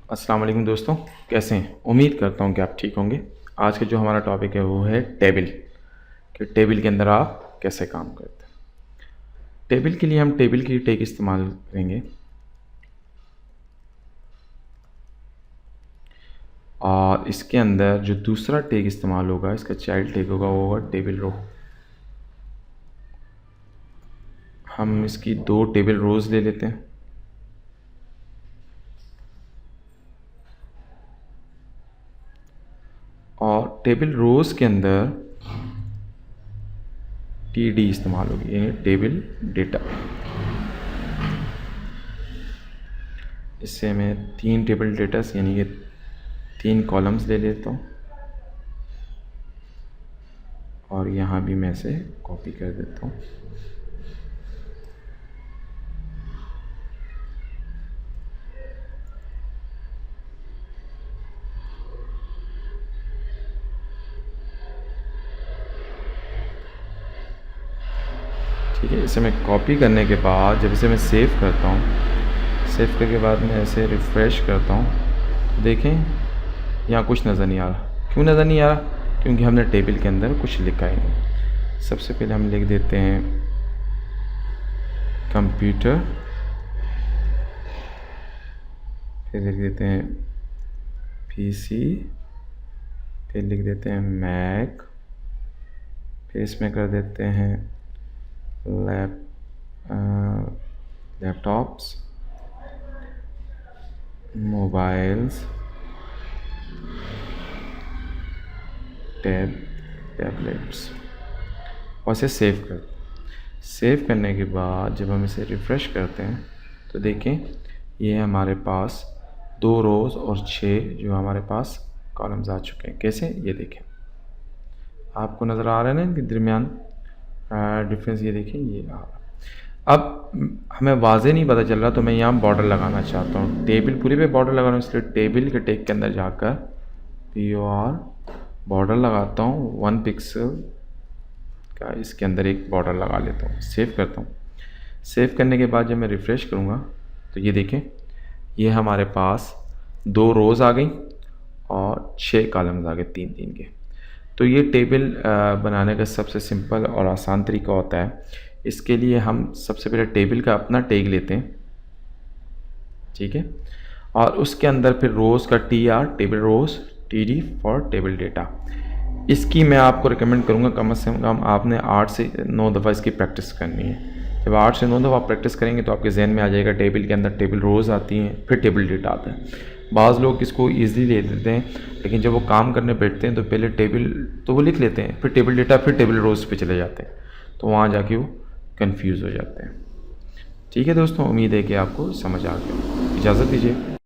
अस्सलाम वालेकुम दोस्तों, कैसे हैं? उम्मीद करता हूँ कि आप ठीक होंगे। आज का जो हमारा टॉपिक है वो है टेबल, कि टेबल के अंदर आप कैसे काम करते हैं। टेबल के लिए हम टेबल की टैग इस्तेमाल करेंगे और इसके अंदर जो दूसरा टैग इस्तेमाल होगा, इसका चाइल्ड टैग होगा, वो होगा टेबल रो। हम इसकी 2 टेबल रोज़ ले लेते हैं और टेबल रोज़ के अंदर TD इस्तेमाल होगी, यानी टेबल डेटा। इससे मैं 3 टेबल डेटास यानी कि 3 कॉलम्स ले लेता हूँ और यहाँ भी मैं इसे कॉपी कर देता हूँ। ठीक है, इसे मैं कॉपी करने के बाद जब इसे मैं सेव करता हूँ, सेव करने के बाद मैं इसे रिफ़्रेश करता हूँ, देखें यहाँ कुछ नज़र नहीं आ रहा। क्यों नज़र नहीं आ रहा? क्योंकि हमने टेबल के अंदर कुछ लिखा ही नहीं। सबसे पहले हम लिख देते हैं कंप्यूटर, फिर लिख देते हैं PC, फिर लिख देते हैं मैक, फिर इसमें कर देते हैं लैपटॉप्स, मोबाइल्स, टैबलेट्स और इसे सेव करने के बाद जब हम इसे रिफ़्रेश करते हैं तो देखें ये हमारे पास 2 रोज़ और 6 जो हमारे पास कॉलम्स आ चुके हैं। कैसे? ये देखें, आपको नज़र आ रहा है ना इनके दरमियान डिफरेंस। ये देखें, ये आ रहा। अब हमें वाज़े नहीं पता चल रहा तो मैं यहाँ बॉर्डर लगाना चाहता हूँ, टेबल पूरे पे बॉर्डर लगाना हूँ, इसलिए टेबल के टैग के अंदर जाकर POR बॉर्डर लगाता हूँ 1 पिक्सल का, इसके अंदर एक बॉर्डर लगा लेता हूँ, सेव करता हूँ। सेव करने के बाद जब मैं रिफ़्रेश करूँगा तो ये देखें ये हमारे पास 2 रोज़ आ गई और 6 कॉलम्स आ गए 3-3 के। तो ये टेबल बनाने का सबसे सिंपल और आसान तरीका होता है। इसके लिए हम सबसे पहले टेबल का अपना टैग लेते हैं, ठीक है, और उसके अंदर फिर रोज़ का TR table rows, TD for table data. इसकी मैं आपको रिकमेंड करूँगा कम से कम आपने 8 से 9 दफ़ा इसकी प्रैक्टिस करनी है। जब 8 से 9 दफ़ा प्रैक्टिस करेंगे तो आपके जहन में आ जाएगा टेबल के अंदर टेबल रोज़ आती हैं, फिर टेबल डेटा आता है। बाज़ लोग इसको ईज़िली ले लेते हैं, लेकिन जब वो काम करने बैठते हैं तो पहले टेबल तो वो लिख लेते हैं, फिर टेबल डेटा, फिर टेबल रोज़ पे चले जाते हैं, तो वहाँ जाके वो कंफ्यूज हो जाते हैं। ठीक है दोस्तों, उम्मीद है कि आपको समझ आ गया। इजाज़त दीजिए।